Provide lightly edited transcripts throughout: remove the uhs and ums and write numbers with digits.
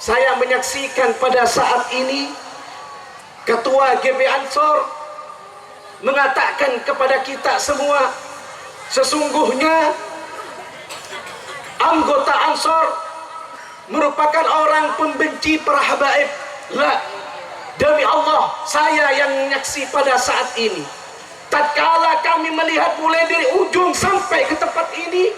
Saya menyaksikan pada saat ini Ketua GB Ansor mengatakan kepada kita semua, sesungguhnya anggota Ansor merupakan orang pembenci para habaib. La, demi Allah, saya yang menyaksi pada saat ini. Tatkala kami melihat mulai dari ujung sampai ke tempat ini,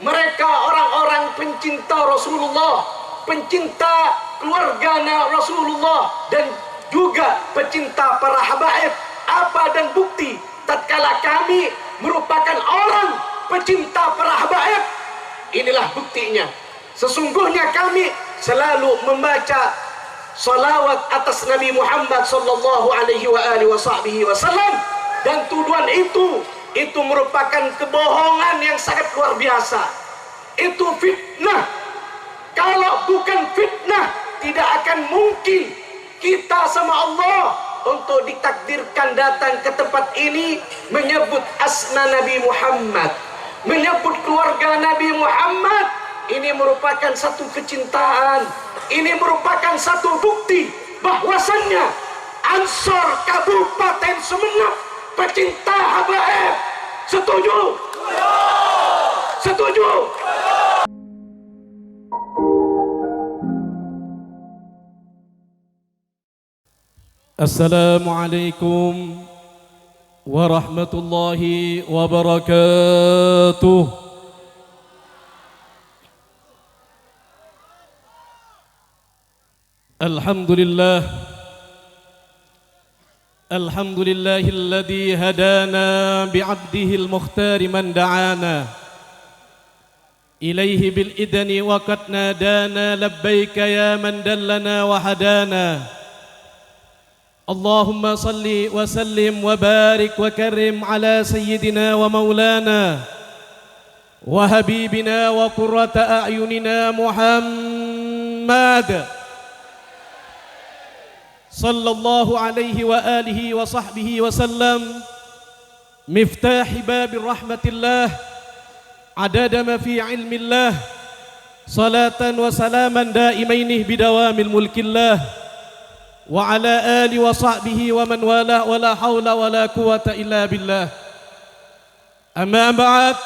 mereka orang-orang pencinta Rasulullah, pencinta keluarga Rasulullah, dan juga pecinta para habaib. Apa dan bukti tatkala kami merupakan orang pecinta para habaib? Inilah buktinya. Sesungguhnya kami selalu membaca salawat atas Nabi Muhammad sallallahu alaihi wasallam, dan tuduhan itu merupakan kebohongan yang sangat luar biasa. Itu fitnah. Kalau bukan fitnah, tidak akan mungkin kita sama Allah untuk ditakdirkan datang ke tempat ini menyebut asma Nabi Muhammad, menyebut keluarga Nabi Muhammad. Ini merupakan satu kecintaan. Ini merupakan satu bukti bahwasannya Ansor Kabupaten Sumeneb pecinta habaib. Setuju? Setuju? Assalamualaikum warahmatullahi wabarakatuh. Alhamdulillah, alhamdulillahilladzi hadana bi'abdihil mukhtari man da'ana ilaihi bil idni wa qad nadana labbaika ya man dallana wa hadana. Allahumma salli wa sallim wa barik wa karim ala sayyidina wa maulana wa habibina wa qurrata a'yunina Muhammad sallallahu alaihi wa alihi wa sahbihi wa sallam, miftahi babir rahmatillah, adada ma fi ilmillah, salatan wa salaman daimaini bidawamil mulkillah, wa ala ali wa sahbihi wa man wala, wa la hawla wa la quwata illa billah. Amma ba'd,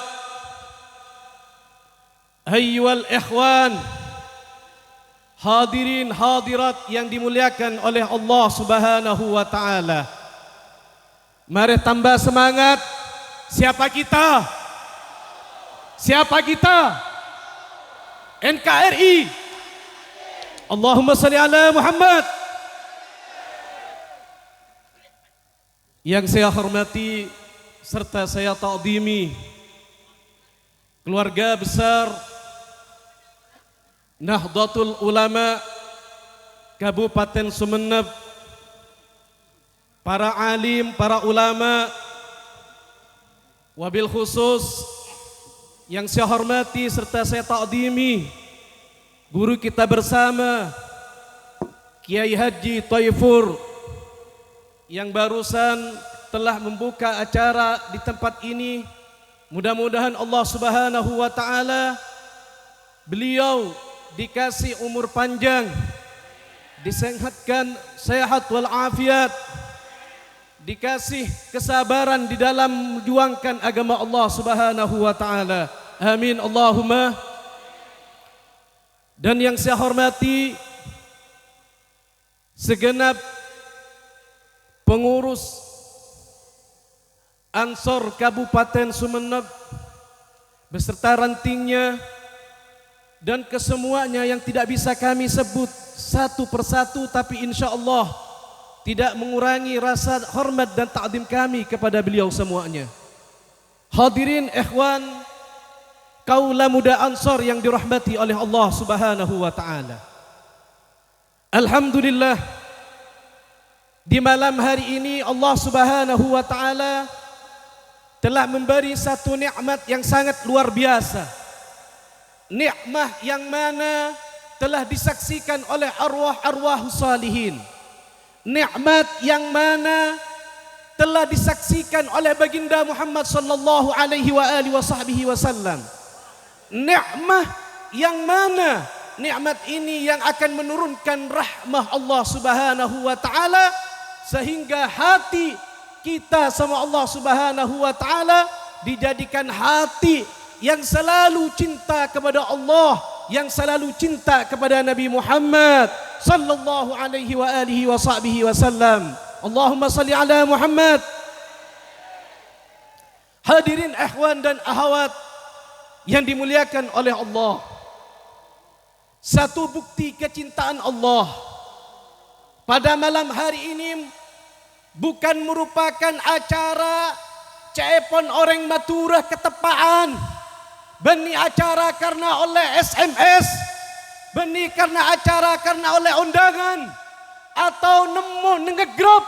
ayyuhal ikhwan, hadirin hadirat yang dimuliakan oleh Allah Subhanahu wa taala. Mari tambah semangat. Siapa kita? Siapa kita? NKRI. Allahumma salli ala Muhammad. Yang saya hormati serta saya ta'zimi keluarga besar Nahdlatul Ulama Kabupaten Sumeneb, para alim, para ulama, wabil khusus yang saya hormati serta saya ta'zimi guru kita bersama Kiai Haji Thaifur yang barusan telah membuka acara di tempat ini. Mudah-mudahan Allah Subhanahu wa taala beliau dikasih umur panjang, disehatkan sehat wal afiat, dikasih kesabaran di dalam memperjuangkan agama Allah Subhanahu wa taala. Amin Allahumma. Dan yang saya hormati segenap pengurus Ansor Kabupaten Sumeneb beserta rantingnya, dan kesemuanya yang tidak bisa kami sebut satu persatu, tapi insya Allah tidak mengurangi rasa hormat dan ta'zim kami kepada beliau semuanya. Hadirin ikhwan, kaula muda Ansor yang dirahmati oleh Allah Subhanahu wa taala. Alhamdulillah, di malam hari ini Allah Subhanahu wa taala telah memberi satu nikmat yang sangat luar biasa. Nikmah yang mana telah disaksikan oleh arwah-arwah salihin. Nikmat yang mana telah disaksikan oleh baginda Muhammad sallallahu alaihi wasallam. Nikmah yang mana nikmat ini yang akan menurunkan rahmah Allah Subhanahu wa taala sehingga hati kita sama Allah Subhanahu wa taala dijadikan hati yang selalu cinta kepada Allah, yang selalu cinta kepada Nabi Muhammad sallallahu alaihi wa alihi wa sahbihi wasallam. Allahumma salli ala Muhammad. Hadirin ikhwan dan akhwat yang dimuliakan oleh Allah, satu bukti kecintaan Allah pada malam hari ini bukan merupakan acara cepon orang Madura ketepaan, beni acara karena oleh SMS, beni karena acara karena oleh undangan atau nemu ngegrup,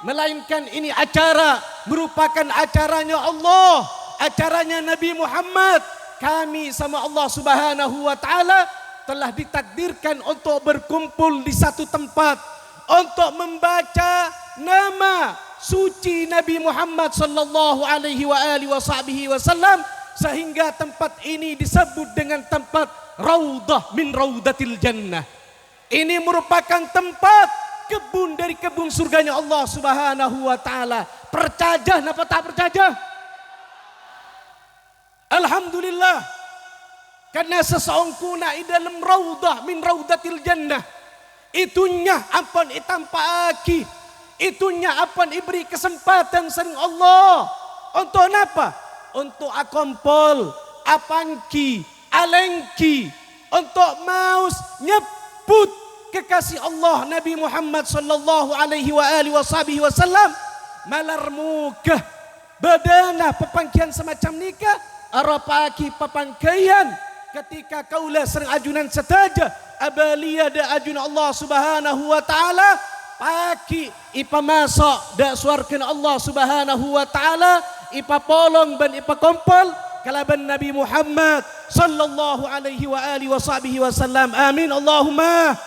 melainkan ini acara merupakan acaranya Allah, acaranya Nabi Muhammad. Kami sama Allah Subhanahu wa taala telah ditakdirkan untuk berkumpul di satu tempat untuk membaca nama suci Nabi Muhammad sallallahu alaihi wa alihi wasallam, sehingga tempat ini disebut dengan tempat Raudah min Raudatil Jannah. Ini merupakan tempat kebun dari kebun surganya Allah Subhanahu wa taala. Percaya napa tak percaya? Alhamdulillah, karena seseongkuna di dalam Raudah min Raudatil Jannah, itunya ampun itampaki, itunya ampun iberi kesempatan sering Allah untuk apa? Untuk akompol, apangki, alengki, untuk maus nyebut kekasih Allah Nabi Muhammad sallallahu alaihi wa alihi wasallam malar muka badana pepangkian semacam nikah arapaki pepangkian ketika kaulah serang ajunan setaja abalia da ajun Allah Subhanahu wa taala paki ipa masuk da suarkan Allah Subhanahu wa taala ipa polong ban ipa kompol kalaban Nabi Muhammad sallallahu alaihi wa alihi wasallam. Amin Allahumma.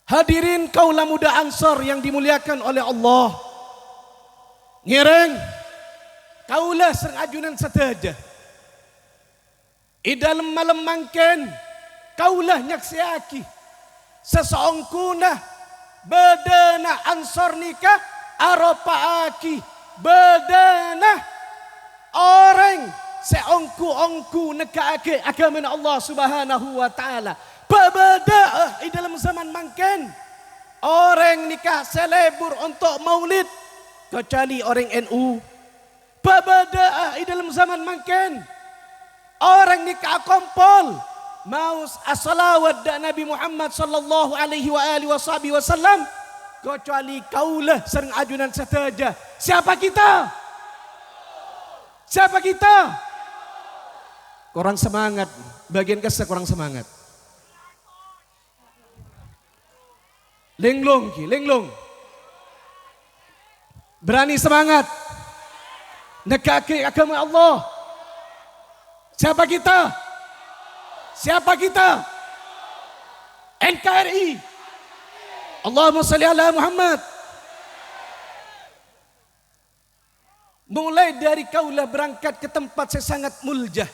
Hadirin kaulah muda Ansar yang dimuliakan oleh Allah, ngireng kaulah serang ajunan setaja i dalam malam mangken kaulah nyaksiaki seseongkuna bedana Ansar nikah aropaaki bedana orang seongku-ongku nekaake agama Allah Subhanahu wa taala. Babada di dalam zaman mangken orang nikah selebur untuk maulid kecuali orang NU. Babada di dalam zaman mangken orang nikah kompol maus as-salawat da Nabi Muhammad sallallahu alaihi wa alihi wasallam kecuali kaulah sering ajunan setaja. Siapa kita? Siapa kita? Kurang semangat, bagian kesek kurang semangat. Linglung, linglung. Berani semangat. Nekake agama Allah. Siapa kita? Siapa kita? NKRI. Allahumma salli ala Muhammad. Mulai dari kaulah berangkat ke tempat saya sangat muljah.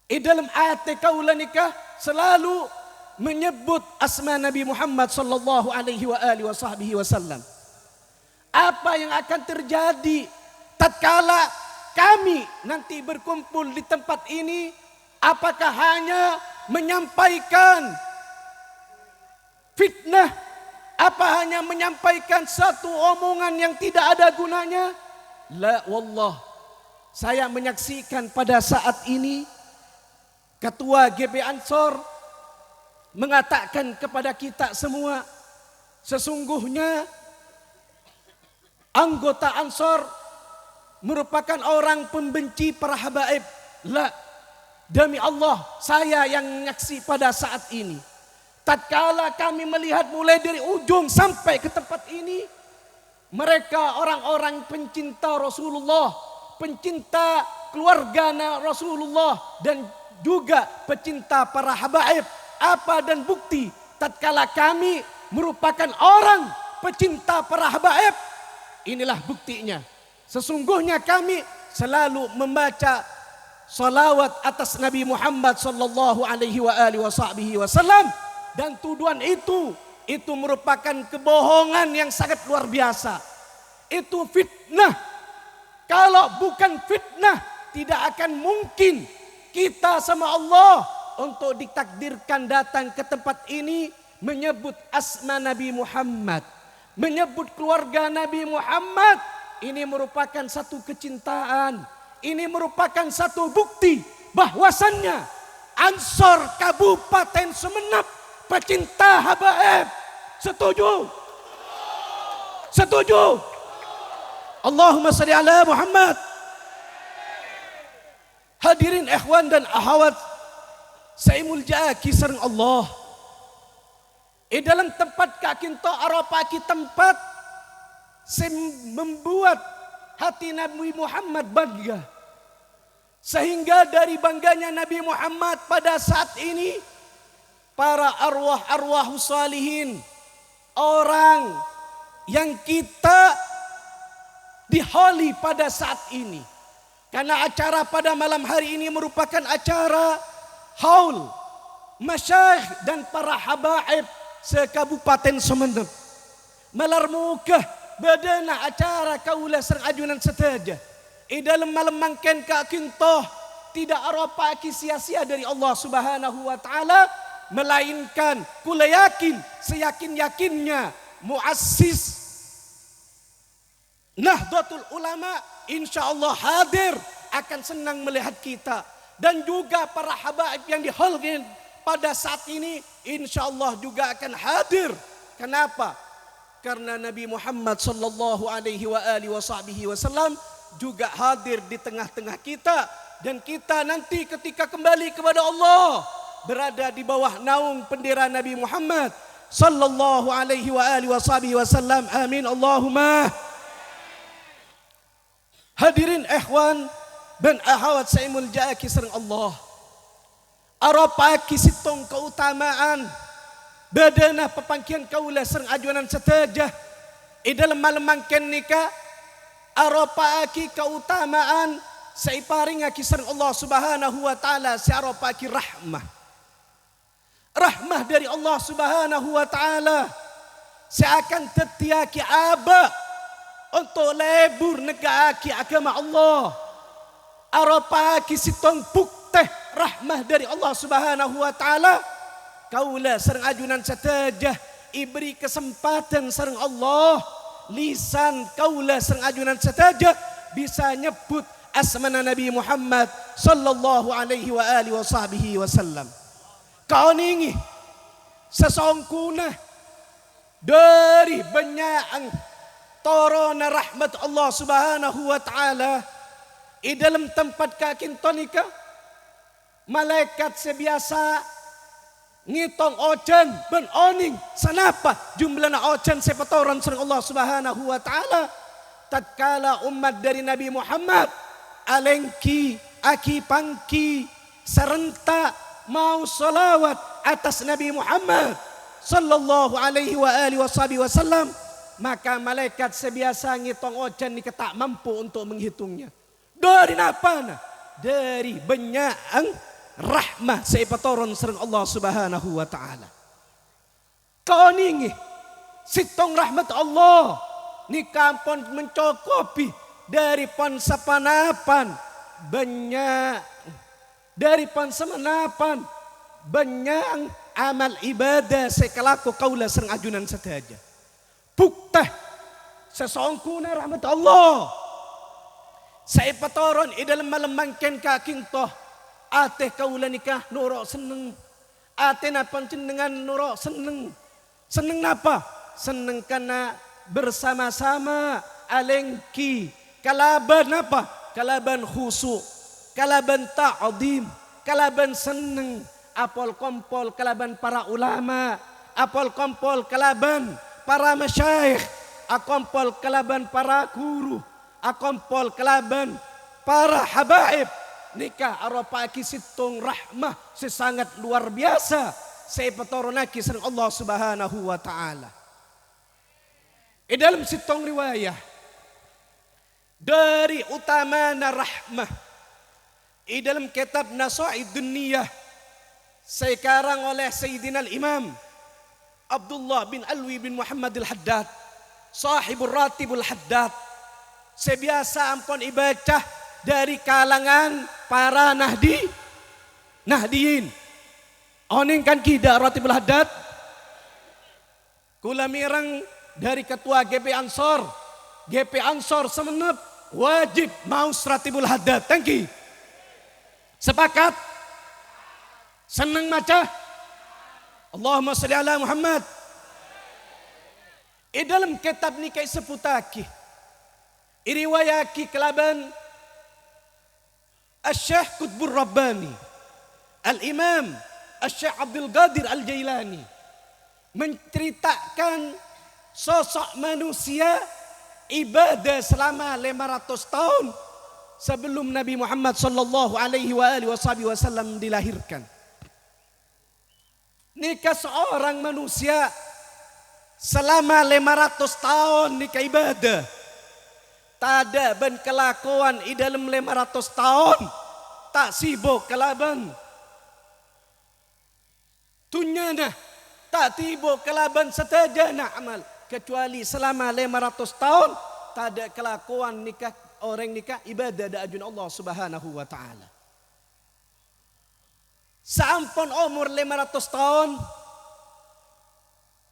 Di dalam ayat kaulah nikah selalu menyebut asma Nabi Muhammad sallallahu alaihi wa alihi wasallam. Apa yang akan terjadi tatkala kami nanti berkumpul di tempat ini? Apakah hanya menyampaikan fitnah? Apa hanya menyampaikan satu omongan yang tidak ada gunanya? La wallah. Saya menyaksikan pada saat ini Ketua GP Ansor mengatakan kepada kita semua, sesungguhnya anggota Ansor merupakan orang pembenci para habaib. La, demi Allah, saya yang menyaksi pada saat ini. Tatkala kami melihat mulai dari ujung sampai ke tempat ini, mereka orang-orang pencinta Rasulullah, pencinta keluarga Rasulullah, dan juga pecinta para habaib. Apa dan bukti tatkala kami merupakan orang pecinta para habaib? Inilah buktinya. Sesungguhnya kami selalu membaca salawat atas Nabi Muhammad sallallahu alaihi wa alihi wasallam, dan tuduhan itu merupakan kebohongan yang sangat luar biasa. Itu fitnah. Kalau bukan fitnah, tidak akan mungkin kita sama Allah untuk ditakdirkan datang ke tempat ini menyebut asma Nabi Muhammad, menyebut keluarga Nabi Muhammad. Ini merupakan satu kecintaan. Ini merupakan satu bukti bahwasannya Ansor Kabupaten Sumeneb pecinta habaib. Setuju? Setuju? Allahumma salli ala Muhammad. Hadirin ikhwan dan akhwat saya muljaki sareng Allah. Dalam tempat kakinto aropaki tempat saya membuat hati Nabi Muhammad bangga. Sehingga dari bangganya Nabi Muhammad pada saat ini, para arwah-arwah salihin, orang yang kita diholi pada saat ini. Karena acara pada malam hari ini merupakan acara haul masyayikh dan para habaib se-Kabupaten Sumeneb. Malar mukah badana acara kaulah sareng ajunan sedaja. Dalam malam mangken kakintoh tidak aropaki sia-sia dari Allah Subhanahu wa taala, melainkan kula yakin seyakin-yakinnya muassis Nahdlatul Ulama insyaallah hadir, akan senang melihat kita, dan juga para habaib yang diholgin pada saat ini insyaallah juga akan hadir. Kenapa? Karena Nabi Muhammad sallallahu alaihi wa alihi wasallam juga hadir di tengah-tengah kita, dan kita nanti ketika kembali kepada Allah berada di bawah naung bendera Nabi Muhammad sallallahu alaihi wa alihi wasallam. Amin Allahumma. Hadirin ikhwan dan akhwat saya muljaki sareng Allah. Aropaki sitong keutamaan badana pepangkian kaula sareng ajuanan setajah dalam malam mangken nikah. Aropaki keutamaan saiparingaki sareng Allah Subhanahu wa taala, aropaki rahmah. Rahmah dari Allah Subhanahu wa taala seakan tetiaki aba untuk lebur negaaki agama Allah. Aropaki sitong bukteh rahmah dari Allah Subhanahu wa taala, kaula sareng ajunan setajah iberi kesempatan sareng Allah, lisan kaula sareng ajunan setajah bisa nyebut asmana Nabi Muhammad sallallahu alaihi wa alihi wasallam. Kauningi sesongkuna dari banyak torona rahmat Allah Subhanahu wa taala dalam tempat kakintonika, malaikat sebiasa ngitong ojan ben oning sanapa jumlahna ojan sepatoran sareng Allah Subhanahu wa taala. Tatkala umat dari Nabi Muhammad alengki aki pangki serentak mau salawat atas Nabi Muhammad sallallahu alaihi wa alihi wasallam, maka malaikat sebiasa ngitung ojan ni tak mampu untuk menghitungnya. Dari apa? Dari banyak rahmah seipatoron sareng Allah Subhanahu wa taala. Kau ningi sitong rahmat Allah ni kampon mencokopi dari pon sapanapan banyak, dari pon samanapan banyak amal ibadah sekalaku kaula sareng ajunan sedaja. Buktah sesongkuna rahmat Allah saya patoron dalam malam mangken kakintoh ateh kaula nikah nurok seneng, ateh napan cendengan nurok seneng. Seneng apa? Seneng karena bersama-sama alengki kalaban apa? Kalaban khusyuk, kalaban ta'zim, kalaban seneng, apol kompol kalaban para ulama, apol kompol kalaban para masyayikh, akompol kelaban para guru, akompol kelaban para habaib. Nikah aropaki sitong rahmah sesangat luar biasa saya petoronaki sareng Allah Subhanahu wa taala. Dalam sitong riwayah dari utamana rahmah Di dalam kitab Nasaid Dunniyah sekarang oleh Sayyidina Imam Abdullah bin Alwi bin Muhammad al-Haddad, sahibul ratibul Haddad. Sebiasa ampun ibaca dari kalangan para nahdiyin. Oning kan kida ratibul Haddad. Kula mirang dari ketua GP Ansor semenep wajib mau ratibul Haddad. Thank you. Sepakat? Senang maca? Allahumma salli ala Muhammad. Dalam kitab ni kay seputaki. Iriwayaki kelaban Al-Syekh Qutbur Rabbani, Al-Imam Al-Syekh Abdul Qadir Al-Jailani menceritakan sosok manusia ibadah selama 500 tahun sebelum Nabi Muhammad sallallahu alaihi wasallam dilahirkan. Nikah seorang manusia selama 500 tahun nikah ibadah. Tak ada ben kelakuan di dalam 500 tahun. Tak sibuk kelaban. Tunyana tak sibuk kelaban setajana amal. Kecuali selama 500 tahun tak ada kelakuan nikah. Orang nikah ibadah da ajun Allah subhanahu wa ta'ala. Sampun umur 500 tahun.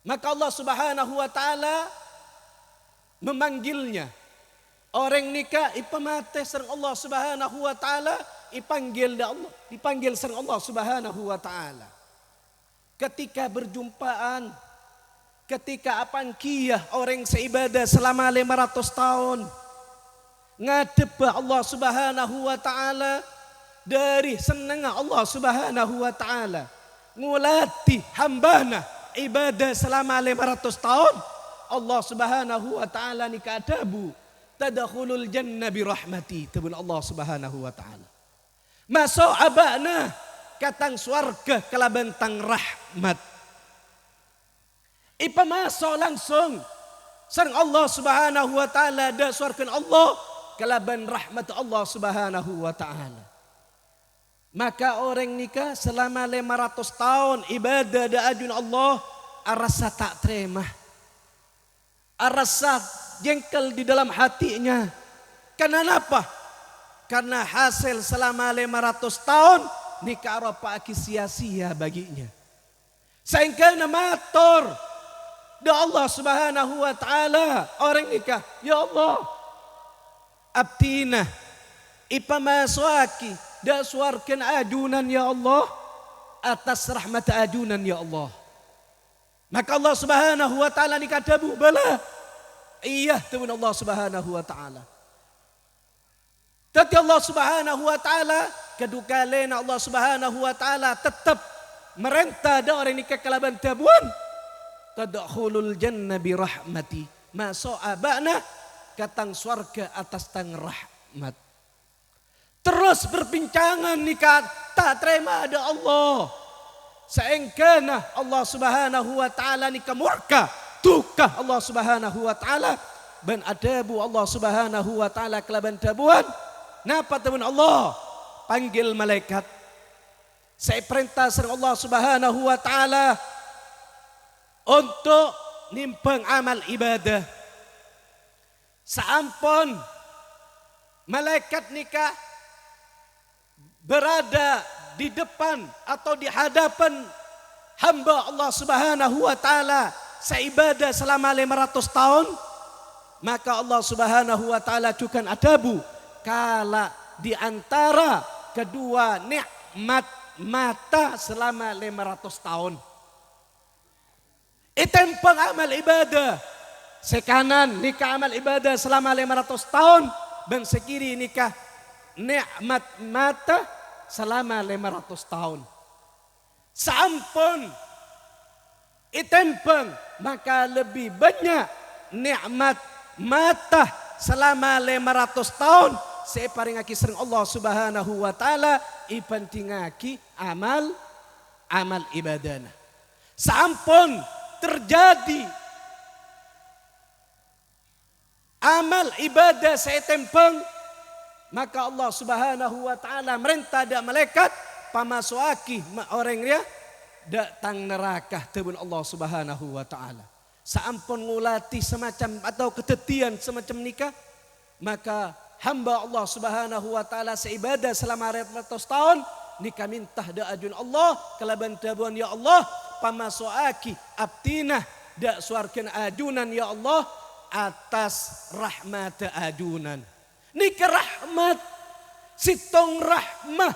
Maka Allah subhanahu wa ta'ala memanggilnya. Orang nikah ipamate serang Allah subhanahu wa ta'ala. Dipanggil serang Allah subhanahu wa ta'ala. Ketika berjumpaan. Ketika apangkiyah orang seibadah selama 500 tahun. Ngadep Allah subhanahu wa ta'ala dari senang Allah subhanahu wa ta'ala ngulati hambana ibadah selama 500 tahun. Allah subhanahu wa ta'ala ni kadabu tadakhulul jannah birahmati tabun Allah subhanahu wa ta'ala masuk abana katang swarga kalabentang rahmat ipa masuk langsung sareng Allah subhanahu wa ta'ala da swargan Allah kalaban rahmat Allah subhanahu wa ta'ala. Maka orang nikah selama 500 tahun ibadah da ajun Allah arasa tak terima. Arasa jengkel di dalam hatinya. Karena apa? Karena hasil selama 500 tahun nikah apa sia-sia baginya. Sehingga matur da Allah subhanahu wa ta'ala orang nikah. Ya Allah. Abtina ipamaswaki da suarkan ajunan ya Allah atas rahmat ajunan ya Allah. Maka Allah subhanahu wa ta'ala ni katabu bala iya teman Allah subhanahu wa ta'ala. Tetapi Allah subhanahu wa ta'ala kedukalen Allah subhanahu wa ta'ala tetap merentah da orang nikah kalaban tabuan tadkhulul jannah birahmati masuk abana katang swarga atas tang rahmat. Terus berbincangan nikah tak terima ada Allah. Seengkana Allah subhanahu wa ta'ala nikah murka. Tukah Allah subhanahu wa ta'ala. Ben adabu Allah subhanahu wa ta'ala kelaban tabuan. Napa teman Allah? Panggil malaikat. Saya perintah serang Allah subhanahu wa ta'ala. Untuk nimpang amal ibadah. Saampun malaikat nikah berada di depan atau di hadapan hamba Allah subhanahu wa ta'ala seibadah selama 500 tahun. Maka Allah subhanahu wa ta'ala cukan adabu kala di antara kedua nikmat mata selama 500 tahun. Itempang amal ibadah. Sekanan nikah amal ibadah selama 500 tahun. Dan sekiri nikah nikmat mata selama 500 tahun. Sampun itempeng maka lebih banyak nikmat mata selama 500 tahun. Saya paringaki sering Allah subhanahu wa ta'ala ipantingaki amal ibadana. Sampun terjadi amal ibadah saya tempeng Maka Allah Subhanahu wa taala merintah dak malaikat pamasuaki orang dia datang neraka tebun Allah Subhanahu wa taala. Saampun ngulati semacam atau ketetian semacam nikah, maka hamba Allah Subhanahu wa taala seibadah selama 100 tahun nikah mintah da ajun Allah kalaban tabuan ya Allah pamasuaki abtinah dak suarkan ajunan ya Allah atas rahmat ajunan. Nikah rahmat sitong rahmah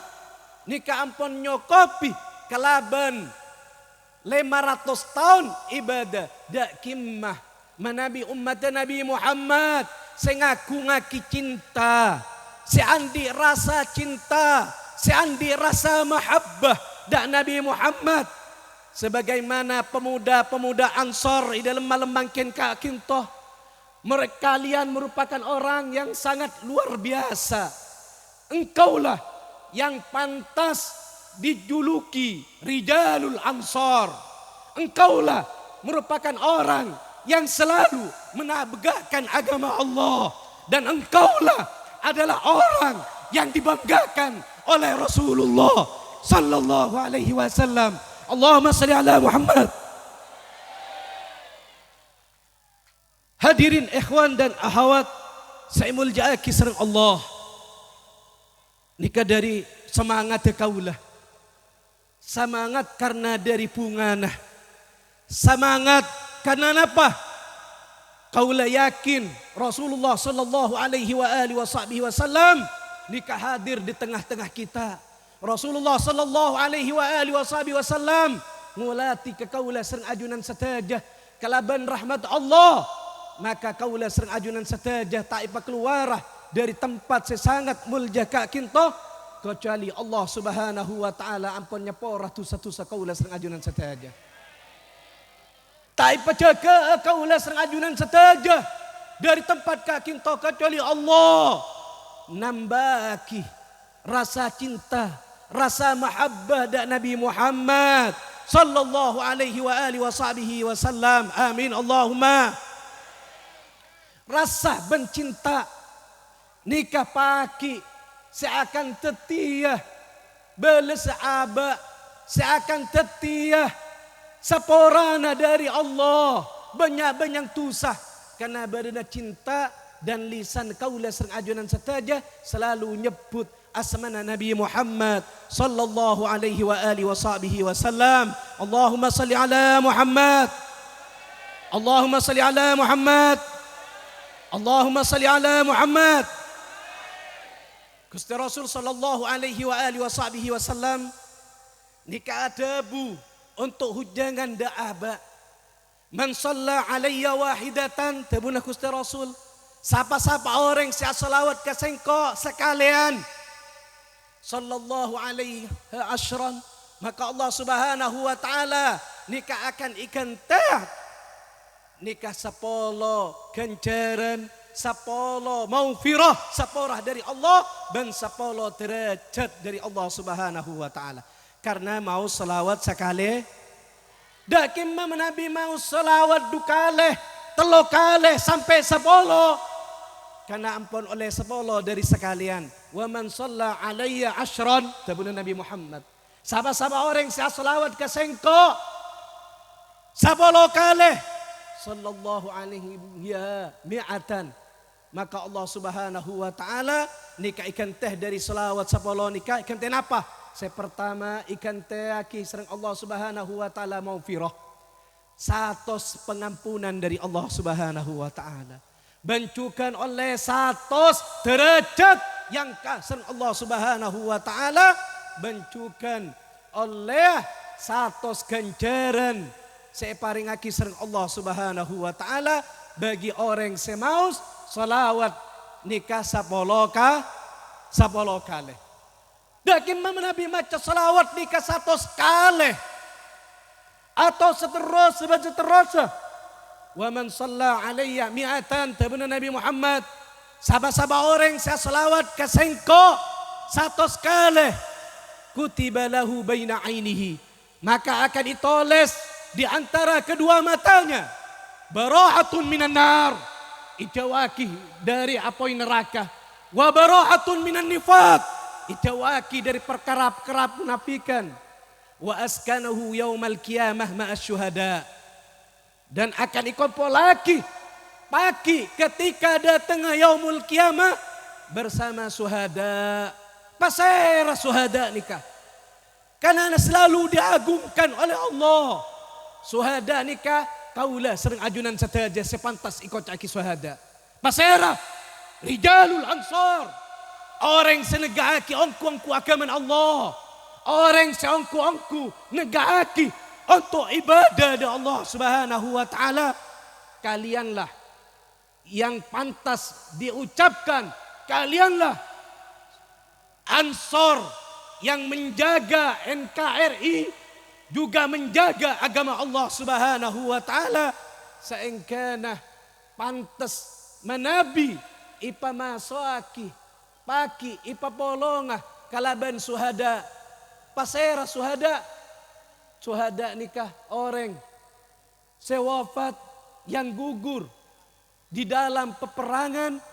nikah ampun nyokopi kalaban 500 tahun ibadah dak kimmah manabi umat Nabi Muhammad sengaku ngaki cinta seandi rasa cinta seandi rasa mahabbah dak Nabi Muhammad sebagaimana pemuda-pemuda Ansor di dalam malam bangkin kakintoh mereka kalian merupakan orang yang sangat luar biasa engkaulah yang pantas dijuluki Rijalul Ansor. Engkaulah merupakan orang yang selalu menegakkan agama Allah dan engkaulah adalah orang yang dibanggakan oleh Rasulullah sallallahu alaihi wasallam. Allahumma salli ala Muhammad. Hadirin ikhwan dan akhwat saya muljaki sareng Allah. Nikah dari semangat kaulah. Semangat karena dari punganah. Semangat karena apa? Kaulah yakin Rasulullah sallallahu alaihi wasallam nikah hadir di tengah-tengah kita. Rasulullah sallallahu alaihi wasallam ngulati ke kaulah sereng ajunan satajah kalaban rahmat Allah maka kaulah sereng ajunan satajah tak ipa keluarah dari tempat sesangat mulja ka kinto kecuali Allah Subhanahu wa taala ampun nyepora tusa-tusa kaulah sereng ajunan satajah. Tak ipa jaga kaulah sereng ajunan satajah dari tempat ka kinto kecuali Allah nambaki rasa cinta rasa mahabbah dak Nabi Muhammad sallallahu alaihi wasallam. Amin Allahumma. Rasa bencinta nikah paki seakan tetia beles aba seakan tetia saporana dari Allah banyak tusah karena berada cinta dan lisan kaulah sereng ajunan saja selalu nyebut asmana Nabi Muhammad sallallahu alaihi wasallam. Allahumma salli ala Muhammad. Allahumma salli ala Muhammad. Allahumma salli ala Muhammad. Gusti Rasul sallallahu alaihi wasallam nikah adabu untuk hujangan da'aba. Man shalla alayya wahidatan tabuna Gusti Rasul. Sapa-sapa orang sia salawat ke sengko sekalian sallallahu alaihi asyran maka Allah Subhanahu wa taala nikah akan ikan teh nikah sapolo ganjaran sapolo maufirah saporah dari Allah dan sapolo derajat dari Allah Subhanahu wa taala karena mau selawat sekali dak kimma Nabi mau selawat dukale telo kale sampai sapolo karena ampun oleh sepuluh dari sekalian. Wa man shalla alayya asyran tabuna Nabi Muhammad. Sahabat-sahabat orang saya selawat ke sengko. 10 kali. Sallallahu alaihi ya mi'atan. Maka Allah Subhanahu wa taala nikah ikan teh dari selawat 10 nikah ikan teh apa? Saya pertama ikan teh aki sereng Allah Subhanahu wa taala maufirah. 100 pengampunan dari Allah Subhanahu wa taala. Bencukan oleh 100 derajat yang kasih Allah Subhanahu wa taala bencukan oleh 100 ganjaran separingaki sereng Allah Subhanahu wa taala bagi orang semaus salawat nikah 10 kali. Dakin Nabi maca salawat nikah 100 kali atau seterusnya. Wa man shalla alayya mi'atan tabuna Nabi Muhammad. Sahabat-sahabat orang saya selawat ke sengko 100 kali. Kutiba lahu baina ainihi. Maka akan ditulis di antara kedua matanya. Barahatun minan nar. Ijawaki dari apoy neraka. wa bara'atun minan nifaq, dijauhake dari perkara-perkara munafikan, wa askanahu yaumal qiyamah ma'asy syuhada, dan akan dikumpulake pagi ketika datang yaumul qiyamah bersama syuhada. Pasera syuhada nikah, karena selalu diagungkan oleh Allah. Syuhada nikah kaulah sering ajunan saja sepantas ikut caki syuhada. Pasera rijalul ansar, orang senegaki ongku agaman Allah, orang seongku negaki untuk ibadah dari Allah Subhanahu wa taala. Kalianlah yang pantas diucapkan, kalianlah Ansor yang menjaga NKRI, juga menjaga agama Allah Subhanahu wa taala. Seengkana pantas manabi ipa masaki paki ipa polonga kalaban suhada. Pasera suhada nikah orang sewafat yang gugur di dalam peperangan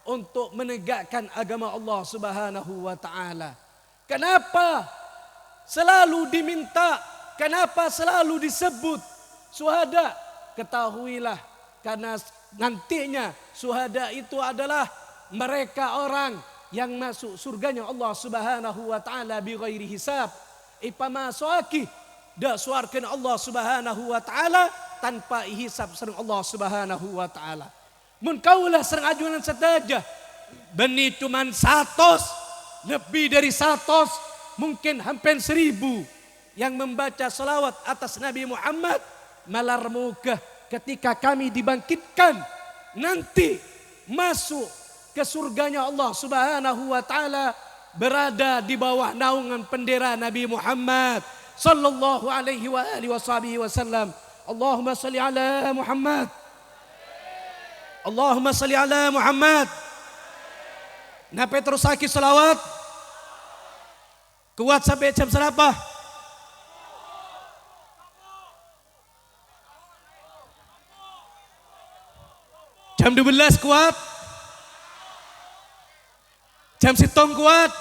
untuk menegakkan agama Allah Subhanahu wa taala. Kenapa selalu diminta? Kenapa selalu disebut syuhada? Ketahuilah, karena nantinya syuhada itu adalah mereka orang yang masuk surganya Allah Subhanahu wa taala bi ghairi hisab. Ipamasaki da suarkan Allah Subhanahu wa taala tanpa hisab sareng Allah Subhanahu wa taala. Mun kaulah sareng ajunan saja beni cuman 100, lebih dari 100, mungkin hampir 1000 yang membaca salawat atas Nabi Muhammad, malar muka ketika kami dibangkitkan nanti masuk ke surganya Allah Subhanahu wa taala, berada di bawah naungan bendera Nabi Muhammad sallallahu alaihi wa alihi wasallam. Allahumma salli ala Muhammad, Allahumma salli ala Muhammad. Napa terus lagi salawat kuat sampai jam berapa? Jam 12 kuat, jam 7 kuat,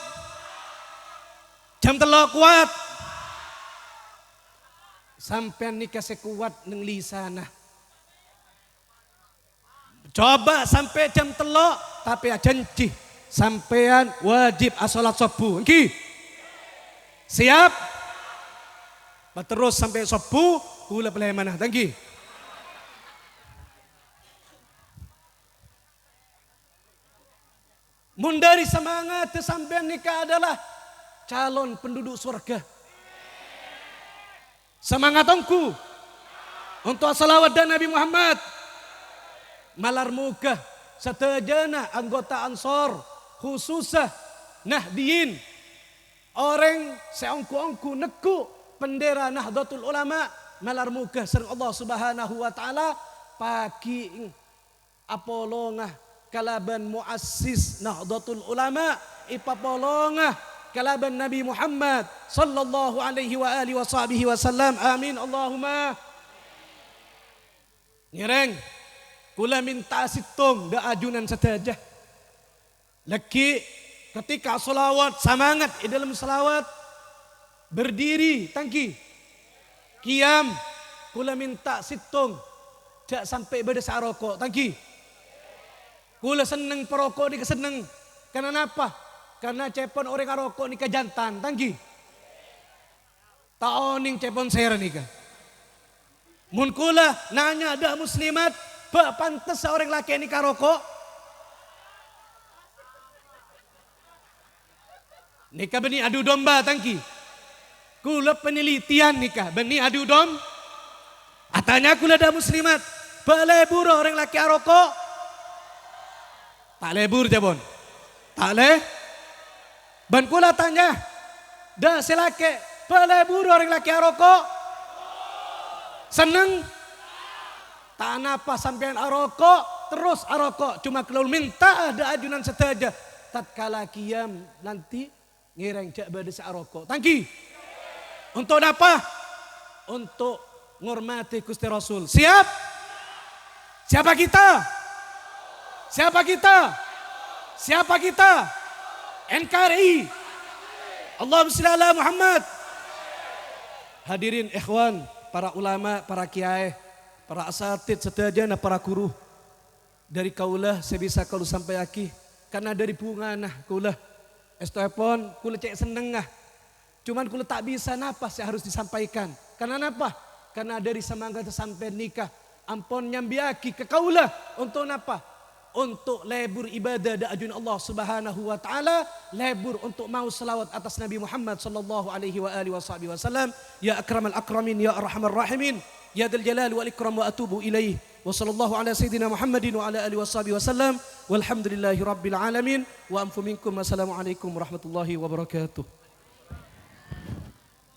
jam 3 kuat. Sampai nikah sekuat neng lisana. Coba sampai jam 3 tapi janji sampean wajib asolat subuh. Nggih. Siap? Terus sampai subuh kula pelai manah. Tanggi. Mun dari semangat sampean nikah adalah calon penduduk surga. Semangat ongku untuk salawat dan Nabi Muhammad. Malar muka setajana anggota Ansor khususnya Nahdiyin, orang seongku-ongku neku bendera Nahdlatul Ulama, malar muka sareng Allah Subhanahu wa taala pagi apolongah kalaban muassis Nahdlatul Ulama ipapolongah kalaban Nabi Muhammad sallallahu alaihi wa alihi wasallam. Amin Allahumma. Nyereng kula minta situng da ajunan saja. Laki ketika salawat semangat di dalam salawat berdiri tangki kiam kula minta situng jak sampai berdesa rokok tangki. Kula seneng perokok ni keseneng. Karena apa? Karena cepon orang rokok ni kejantan tangki. Taoning cepon ser nika. Mun kula nanya ada muslimat, ba pantes seorang laki ni karokok? Nikah beni adu domba tangki. Kula penelitian nikah beni adu dom. Atanya kula ada muslimat, ba lebur orang laki arokok? Tak lebur jabon. Tak le. Ban kula tanya, dah selake ba lebur orang laki arokok? Seneng? Tak napa sampean arokok, terus arokok. Cuma kalau minta ada ajunan saja. Tatkala kiam nanti ngireng jak berdesa arokok. Tangki. Untuk apa? Untuk ngormati Gusti Rasul. Siap? Siapa kita? Siapa kita? Siapa kita? NKRI. Allahumma shalli ala Muhammad. Hadirin ikhwan, para ulama, para kiai, para asatid sedajana, para guru. Dari kaulah saya bisa kalau sampai aki. Karena dari bunga nah kaulah. Estopon kula cek seneng nah. Cuman kula tak bisa napa saya harus disampaikan. Karena napa? Karena dari semangat sampai nikah. Ampun nyambiaki ke kaulah untuk napa? Untuk lebur ibadah da ajun Allah Subhanahu wa taala, lebur untuk mau selawat atas Nabi Muhammad sallallahu alaihi wa alihi wasallam. Ya akramal akramin ya arhamar rahimin ya dzal jalali wal ikram wa atubu ilaih. Wa sallallahu ala sayyidina Muhammadin wa ala alihi wasallam. Walhamdulillahi rabbil alamin wa anfu minkum. Wassalamualaikum warahmatullahi wabarakatuh.